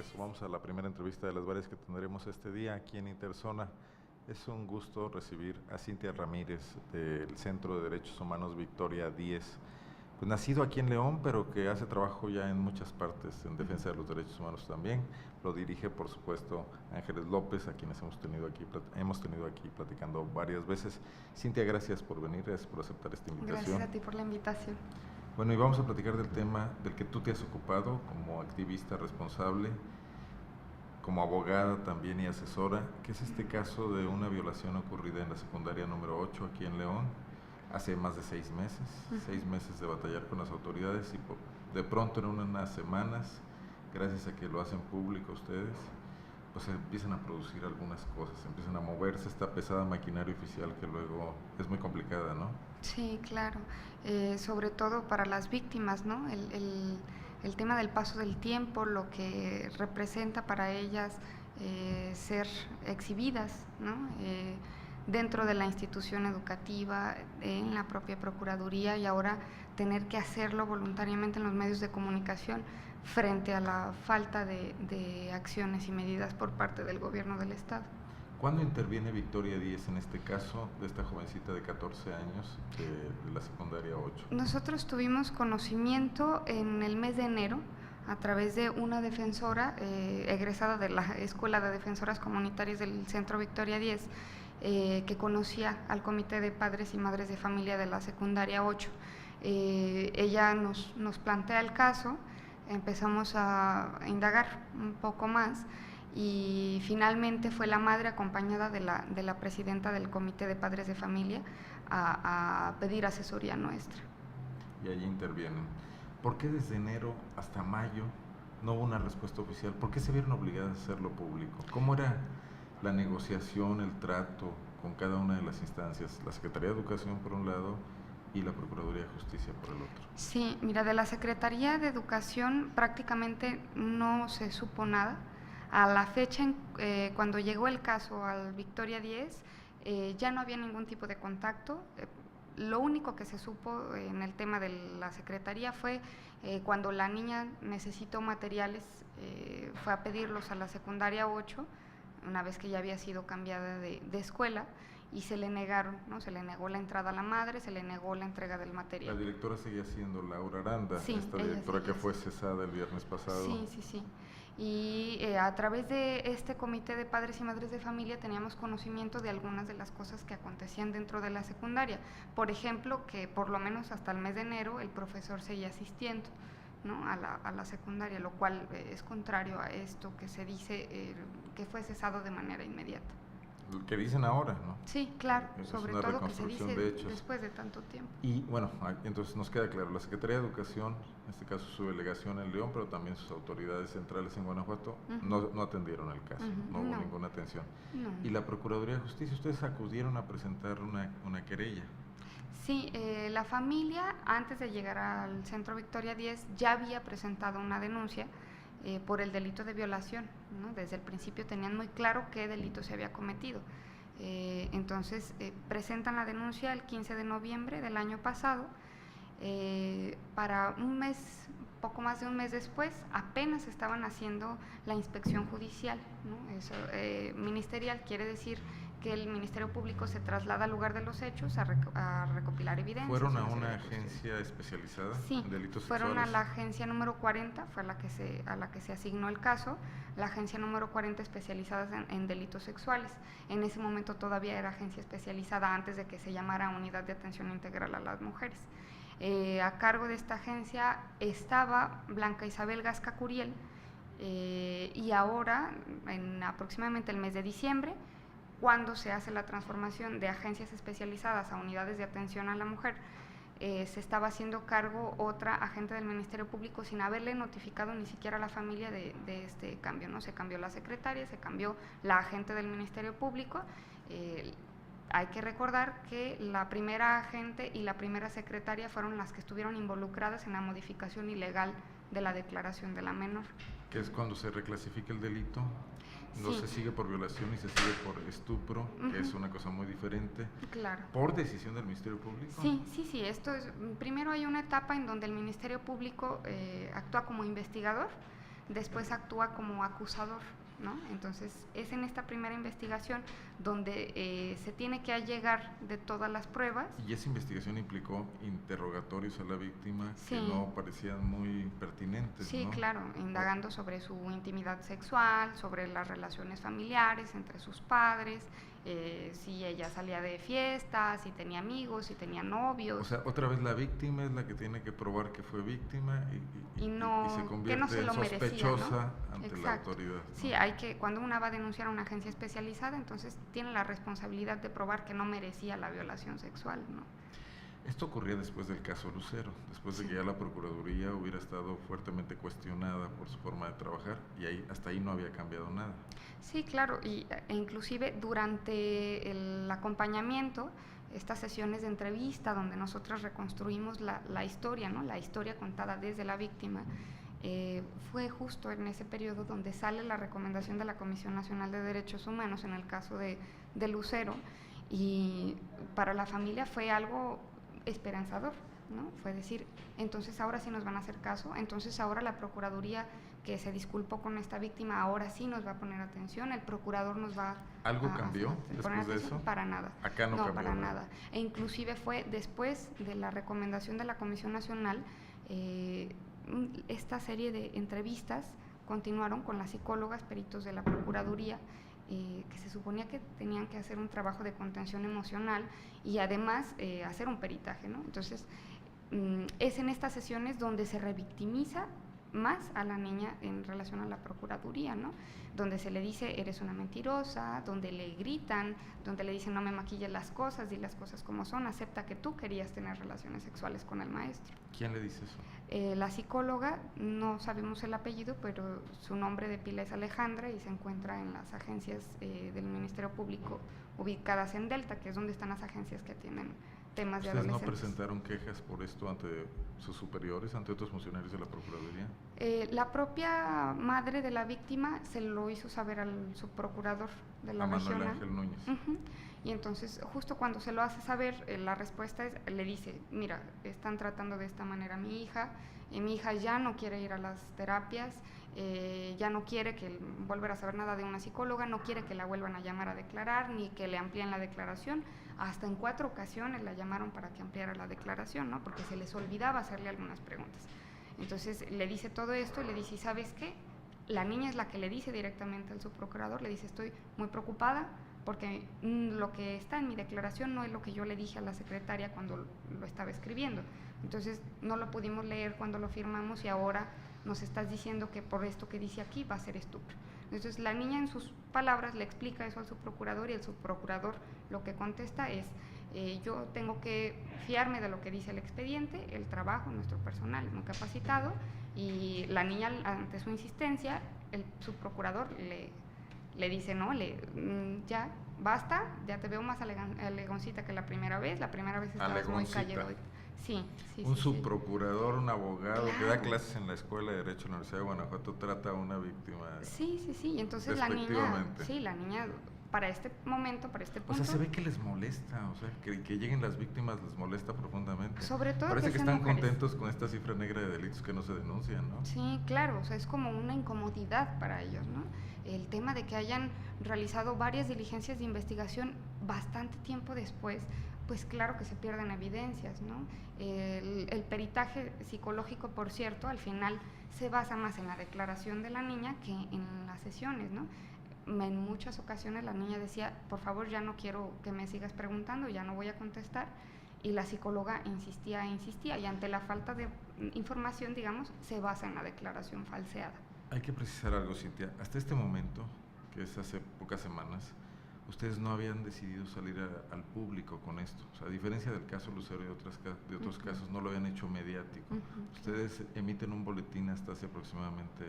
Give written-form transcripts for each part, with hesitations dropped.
regreso. Vamos a la primera entrevista de las varias que tendremos este día aquí en Interzona. Es un gusto recibir a Cintia Ramírez del Centro de Derechos Humanos Victoria 10, pues nacido aquí en León, pero que hace trabajo ya en muchas partes en defensa de los derechos humanos también. Lo dirige, por supuesto, Ángeles López, a quienes hemos tenido aquí platicando varias veces. Cintia, gracias por venir, gracias por aceptar esta invitación. Gracias a ti por la invitación. Bueno, y vamos a platicar del tema del que tú te has ocupado como activista responsable, como abogada también y asesora, que es este caso de una violación ocurrida en la secundaria número 8 aquí en León, hace más de 6 meses, 6 meses de batallar con las autoridades y de pronto en unas semanas, gracias a que lo hacen público ustedes, pues empiezan a producir algunas cosas, empiezan a moverse esta pesada maquinaria oficial que luego es muy complicada, ¿no? Sí, claro, sobre todo para las víctimas, ¿no? El tema del paso del tiempo, lo que representa para ellas ser exhibidas, ¿no? Dentro de la institución educativa, en la propia Procuraduría, y ahora tener que hacerlo voluntariamente en los medios de comunicación frente a la falta de acciones y medidas por parte del gobierno del Estado. ¿Cuándo interviene Victoria 10 en este caso de esta jovencita de 14 años de la secundaria 8? Nosotros tuvimos conocimiento en el mes de enero a través de una defensora egresada de la Escuela de Defensoras Comunitarias del Centro Victoria 10, que conocía al Comité de Padres y Madres de Familia de la secundaria 8. Ella nos plantea el caso, empezamos a indagar un poco más y finalmente fue la madre acompañada de la presidenta del Comité de Padres de Familia a pedir asesoría nuestra. Y allí intervienen. ¿Por qué desde enero hasta mayo no hubo una respuesta oficial? ¿Por qué se vieron obligadas a hacerlo público? ¿Cómo era la negociación, el trato con cada una de las instancias? La Secretaría de Educación por un lado y la Procuraduría de Justicia por el otro. Sí, mira, de la Secretaría de Educación prácticamente no se supo nada. A la fecha, cuando llegó el caso al Victoria 10, ya no había ningún tipo de contacto. Lo único que se supo en el tema de la Secretaría fue cuando la niña necesitó materiales, fue a pedirlos a la secundaria 8, una vez que ya había sido cambiada de escuela, y se le negaron, ¿no? Se le negó la entrada a la madre, se le negó la entrega del material. La directora seguía siendo Laura Aranda, sí, esta directora que fue cesada el viernes pasado. Sí. Y a través de este comité de padres y madres de familia teníamos conocimiento de algunas de las cosas que acontecían dentro de la secundaria. Por ejemplo, que por lo menos hasta el mes de enero el profesor seguía asistiendo, ¿no? a la secundaria, lo cual es contrario a esto que se dice que fue cesado de manera inmediata. Lo que dicen ahora, ¿no? Sí, claro, es sobre todo que se dice después de tanto tiempo. Y bueno, entonces nos queda claro, la Secretaría de Educación, en este caso su delegación en León, pero también sus autoridades centrales en Guanajuato, no atendieron el caso, no hubo ninguna atención. Y la Procuraduría de Justicia, ustedes acudieron a presentar una querella. Sí, la familia, antes de llegar al Centro Victoria 10, ya había presentado una denuncia por el delito de violación, ¿no? Desde el principio tenían muy claro qué delito se había cometido. Entonces presentan la denuncia el 15 de noviembre del año pasado. Para un mes, poco más de un mes después, apenas estaban haciendo la inspección judicial, ¿no? Eso, ministerial quiere decir que el Ministerio Público se traslada al lugar de los hechos a recopilar evidencias. ¿Fueron a una agencia especializada en delitos sexuales? Fueron a la agencia número 40, fue a la que se asignó el caso, la agencia número 40 especializada en delitos sexuales. En ese momento todavía era agencia especializada antes de que se llamara Unidad de Atención Integral a las Mujeres. A cargo de esta agencia estaba Blanca Isabel Gasca Curiel, y ahora, en aproximadamente el mes de diciembre, cuando se hace la transformación de agencias especializadas a unidades de atención a la mujer, se estaba haciendo cargo otra agente del Ministerio Público sin haberle notificado ni siquiera a la familia de este cambio, ¿no? Se cambió la secretaria, se cambió la agente del Ministerio Público. Hay que recordar que la primera agente y la primera secretaria fueron las que estuvieron involucradas en la modificación ilegal de la declaración de la menor. Que es cuando se reclasifica el delito, no se sigue por violación y se sigue por estupro, que es una cosa muy diferente. Claro. ¿Por decisión del Ministerio Público? Sí, esto es, primero hay una etapa en donde el Ministerio Público actúa como investigador, después actúa como acusador, ¿no? Entonces es en esta primera investigación donde se tiene que allegar de todas las pruebas. Y esa investigación implicó interrogatorios a la víctima Sí. que no parecían muy pertinentes, Sí, ¿no? claro, indagando sobre su intimidad sexual, sobre las relaciones familiares entre sus padres, si ella salía de fiestas, si tenía amigos, si tenía novios. O sea, otra vez la víctima es la que tiene que probar que fue víctima y no, y se que convierte no se en lo merecía, sospechosa ¿no? ante la Exacto. autoridad, ¿no? Sí, cuando una va a denunciar a una agencia especializada, entonces tiene la responsabilidad de probar que no merecía la violación sexual, ¿no? Esto ocurría después del caso Lucero, después de Sí. que ya la Procuraduría hubiera estado fuertemente cuestionada por su forma de trabajar y hasta ahí no había cambiado nada. Sí, claro, e inclusive durante el acompañamiento, estas sesiones de entrevista donde nosotros reconstruimos la historia, ¿no? La historia contada desde la víctima, fue justo en ese periodo donde sale la recomendación de la Comisión Nacional de Derechos Humanos en el caso de Lucero, y para la familia fue algo esperanzador, ¿no? Fue decir, entonces ahora sí nos van a hacer caso, entonces ahora la Procuraduría que se disculpó con esta víctima, ahora sí nos va a poner atención, el procurador nos va ¿Algo cambió después de eso? Para nada. Acá no cambió para nada. E inclusive fue después de la recomendación de la Comisión Nacional, esta serie de entrevistas continuaron con las psicólogas, peritos de la Procuraduría, que se suponía que tenían que hacer un trabajo de contención emocional y además hacer un peritaje, ¿no? Entonces, es en estas sesiones donde se revictimiza más a la niña en relación a la Procuraduría, ¿no? Donde se le dice, eres una mentirosa, donde le gritan, donde le dicen, no me maquilles las cosas, di las cosas como son, acepta que tú querías tener relaciones sexuales con el maestro. ¿Quién le dice eso? La psicóloga, no sabemos el apellido, pero su nombre de pila es Alejandra y se encuentra en las agencias del Ministerio Público ubicadas en Delta, que es donde están las agencias que atienden temas de adolescentes. ¿Ustedes no presentaron quejas por esto ante sus superiores, ante otros funcionarios de la Procuraduría? La propia madre de la víctima se lo hizo saber al subprocurador de la Manuel regional. Ángel Núñez. Y entonces, justo cuando se lo hace saber, la respuesta es, le dice, mira, están tratando de esta manera a mi hija ya no quiere ir a las terapias, ya no quiere volver a saber nada de una psicóloga, no quiere que la vuelvan a llamar a declarar, ni que le amplíen la declaración. Hasta en 4 ocasiones la llamaron para que ampliara la declaración, ¿no? Porque se les olvidaba hacerle algunas preguntas. Entonces le dice todo esto y le dice, ¿sabes qué? La niña es la que le dice directamente al subprocurador, le dice, estoy muy preocupada porque lo que está en mi declaración no es lo que yo le dije a la secretaria cuando lo estaba escribiendo. Entonces no lo pudimos leer cuando lo firmamos y ahora nos estás diciendo que por esto que dice aquí va a ser estupro. Entonces la niña en sus palabras le explica eso al subprocurador y el subprocurador lo que contesta es, yo tengo que fiarme de lo que dice el expediente, el trabajo, nuestro personal muy capacitado, y la niña ante su insistencia, el subprocurador le dice, no, ya, basta, ya te veo más alegoncita que la primera vez estabas muy callado. Sí. Un subprocurador, un abogado que da clases en la Escuela de Derecho de la Universidad de Guanajuato trata a una víctima. Sí, y entonces la niña, para este momento, para este punto. O sea, se ve que les molesta, o sea, que lleguen las víctimas les molesta profundamente. Sobre todo parece que están mujeres. Contentos con esta cifra negra de delitos que no se denuncian, ¿no? Sí, claro, o sea, es como una incomodidad para ellos, ¿no? El tema de que hayan realizado varias diligencias de investigación bastante tiempo después, pues claro que se pierden evidencias, ¿no? El peritaje psicológico, por cierto, al final se basa más en la declaración de la niña que en las sesiones, ¿no? En muchas ocasiones la niña decía, por favor, ya no quiero que me sigas preguntando, ya no voy a contestar, y la psicóloga insistía, y ante la falta de información, digamos, se basa en la declaración falseada. Hay que precisar algo, Cintia. Hasta este momento, que es hace pocas semanas, ustedes no habían decidido salir al público con esto. O sea, a diferencia del caso Lucero y de otros casos, no lo habían hecho mediático. Ustedes emiten un boletín hasta hace aproximadamente,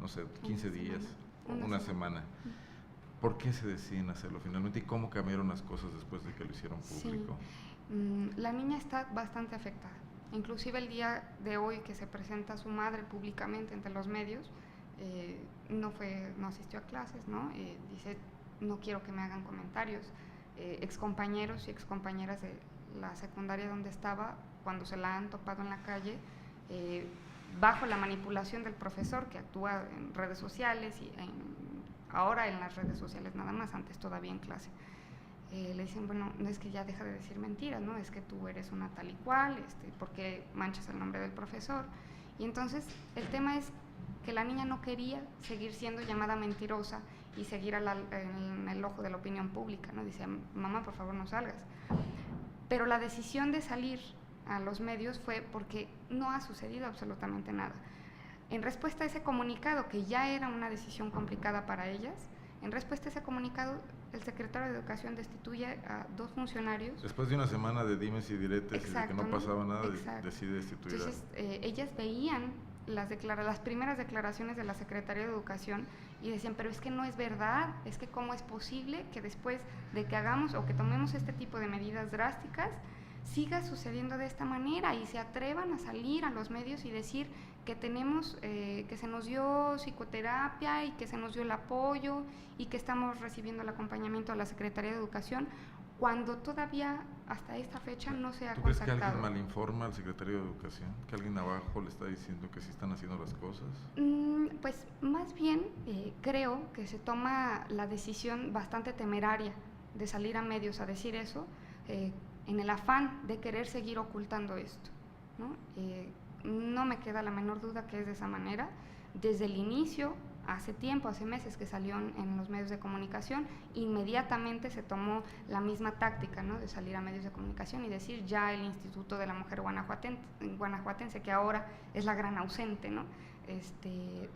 no sé, 15 días o una semana. ¿Por qué se deciden hacerlo finalmente y cómo cambiaron las cosas después de que lo hicieron público? Sí. La niña está bastante afectada. Inclusive el día de hoy que se presenta a su madre públicamente entre los medios, no asistió a clases, ¿no? Dice, no quiero que me hagan comentarios. Excompañeros y excompañeras de la secundaria donde estaba, cuando se la han topado en la calle, bajo la manipulación del profesor que actúa en redes sociales y ahora en las redes sociales nada más, antes todavía en clase. Le dicen, bueno, no es que ya deja de decir mentiras, ¿no? Es que tú eres una tal y cual, porque manchas el nombre del profesor. Y entonces el tema es que la niña no quería seguir siendo llamada mentirosa y seguir en el ojo de la opinión pública, ¿no? Dice, mamá, por favor, no salgas. Pero la decisión de salir a los medios fue porque no ha sucedido absolutamente nada. En respuesta a ese comunicado, que ya era una decisión complicada para ellas, en respuesta a ese comunicado, el secretario de Educación destituye a 2 funcionarios. Después de una semana de dimes y diretes, exacto, y de que no pasaba nada, exacto, decide destituir. Entonces, ellas veían las primeras declaraciones de la Secretaría de Educación y decían, pero es que no es verdad, es que cómo es posible que después de que hagamos o que tomemos este tipo de medidas drásticas, siga sucediendo de esta manera y se atrevan a salir a los medios y decir que tenemos, que se nos dio psicoterapia y que se nos dio el apoyo y que estamos recibiendo el acompañamiento de la Secretaría de Educación, cuando todavía hasta esta fecha no se ha ¿Tú contactado? crees que alguien malinforma al secretario de Educación? ¿Que alguien abajo le está diciendo que sí están haciendo las cosas? Pues más bien creo que se toma la decisión bastante temeraria de salir a medios a decir eso, en el afán de querer seguir ocultando esto, ¿no? No me queda la menor duda que es de esa manera. Desde el inicio, hace tiempo, hace meses que salió en los medios de comunicación, inmediatamente se tomó la misma táctica, ¿no? De salir a medios de comunicación y decir ya el Instituto de la Mujer Guanajuatense, que ahora es la gran ausente, ¿no?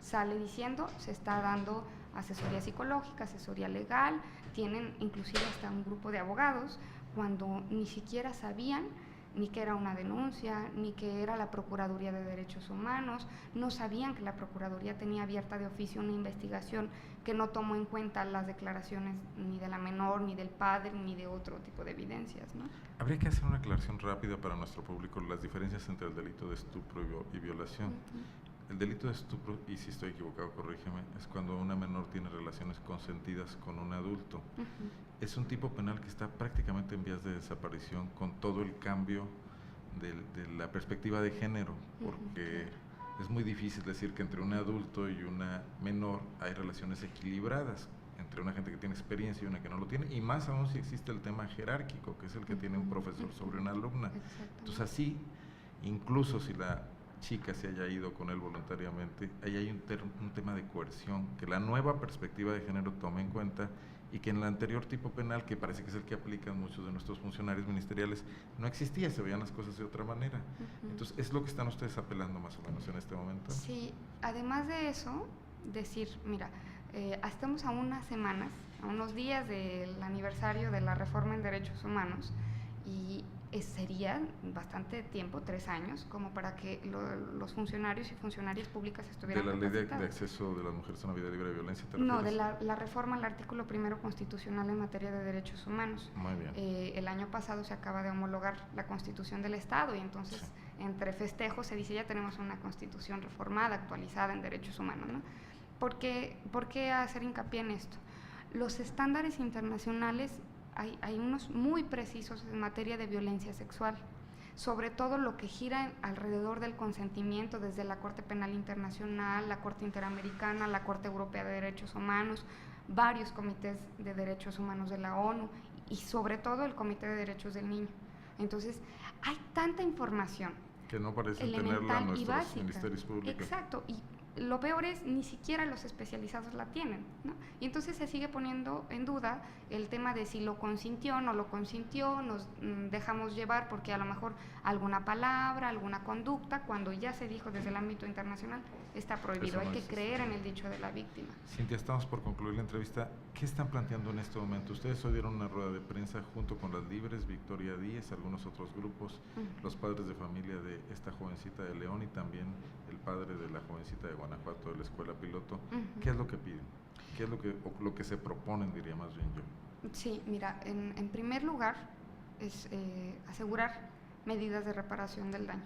Sale diciendo, se está dando asesoría psicológica, asesoría legal, tienen inclusive hasta un grupo de abogados, cuando ni siquiera sabían ni que era una denuncia, ni que era la Procuraduría de Derechos Humanos, no sabían que la Procuraduría tenía abierta de oficio una investigación que no tomó en cuenta las declaraciones ni de la menor, ni del padre, ni de otro tipo de evidencias, ¿no? Habría que hacer una aclaración rápida para nuestro público, las diferencias entre el delito de estupro y violación. El delito de estupro, y si estoy equivocado, corrígeme, es cuando una menor tiene relaciones consentidas con un adulto. Es un tipo penal que está prácticamente en vías de desaparición con todo el cambio de la perspectiva de género, porque es muy difícil decir que entre un adulto y una menor hay relaciones equilibradas, entre una gente que tiene experiencia y una que no lo tiene, y más aún si existe el tema jerárquico, que es el que tiene un profesor sobre una alumna. Entonces así, incluso si la chica se haya ido con él voluntariamente, ahí hay un tema de coerción que la nueva perspectiva de género toma en cuenta y que en el anterior tipo penal, que parece que es el que aplican muchos de nuestros funcionarios ministeriales, no existía, se veían las cosas de otra manera. Entonces, ¿es lo que están ustedes apelando más o menos en este momento? Sí, además de eso, decir, mira, estamos a unas semanas, a unos días del aniversario de la reforma en derechos humanos y sería bastante tiempo, 3 años, como para que los funcionarios y funcionarias públicas estuvieran ¿De la ley de capacitados. acceso de las mujeres a una vida libre de violencia? No, de la reforma al artículo 1 constitucional en materia de derechos humanos. Muy bien. El año pasado se acaba de homologar la Constitución del Estado y entonces entre festejos se dice ya tenemos una Constitución reformada, actualizada en derechos humanos, ¿no? ¿Por qué hacer hincapié en esto? Los estándares internacionales hay unos muy precisos en materia de violencia sexual, sobre todo lo que gira alrededor del consentimiento desde la Corte Penal Internacional, la Corte Interamericana, la Corte Europea de Derechos Humanos, varios comités de derechos humanos de la ONU y sobre todo el Comité de Derechos del Niño. Entonces, hay tanta información que no parecen tenerla nuestros ministerios públicos. Exacto, y lo peor es ni siquiera los especializados la tienen, ¿no? Y entonces se sigue poniendo en duda el tema de si lo consintió o no lo consintió, nos dejamos llevar porque a lo mejor alguna palabra, alguna conducta, cuando ya se dijo desde el ámbito internacional, está prohibido. Hay que creer en el dicho de la víctima. Cintia, estamos por concluir la entrevista. ¿Qué están planteando en este momento? Ustedes hoy dieron una rueda de prensa junto con Las Libres, Victoria Díez, algunos otros grupos, los padres de familia de esta jovencita de León y también el padre de la jovencita de Guanajuato de la escuela piloto. ¿Qué es lo que piden? ¿Qué es lo que se proponen, diría más bien yo? Sí, mira, en primer lugar es asegurar medidas de reparación del daño.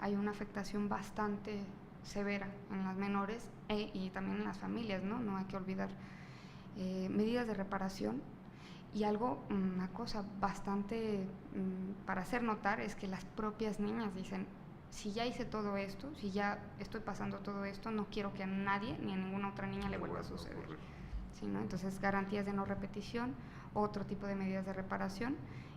Hay una afectación bastante severa en las menores y también en las familias, ¿no? No hay que olvidar. Medidas de reparación y una cosa bastante para hacer notar es que las propias niñas dicen, si ya hice todo esto, si ya estoy pasando todo esto, no quiero que a nadie ni a ninguna otra niña le vuelva a suceder. ¿Sí, no? Entonces, garantías de no repetición, otro tipo de medidas de reparación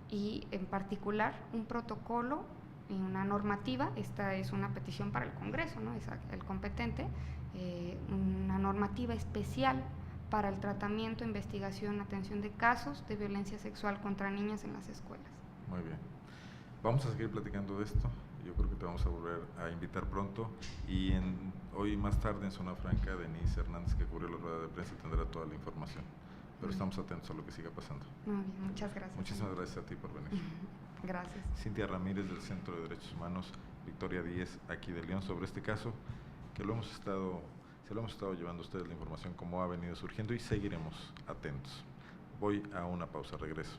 y en particular un protocolo y una normativa. Esta es una petición para el Congreso, ¿no? Es el competente, una normativa especial para el tratamiento, investigación, atención de casos de violencia sexual contra niñas en las escuelas. Muy bien. Vamos a seguir platicando de esto. Yo creo que te vamos a volver a invitar pronto. Y hoy más tarde en Zona Franca, Denise Hernández, que cubrió la rueda de prensa, tendrá toda la información. Pero estamos atentos a lo que siga pasando. Muy bien, muchas gracias. Muchísimas gracias a ti por venir. Gracias. Cintia Ramírez del Centro de Derechos Humanos, Victoria Díez, aquí de León, sobre este caso que se lo hemos estado llevando a ustedes la información como ha venido surgiendo y seguiremos atentos. Voy a una pausa, regreso.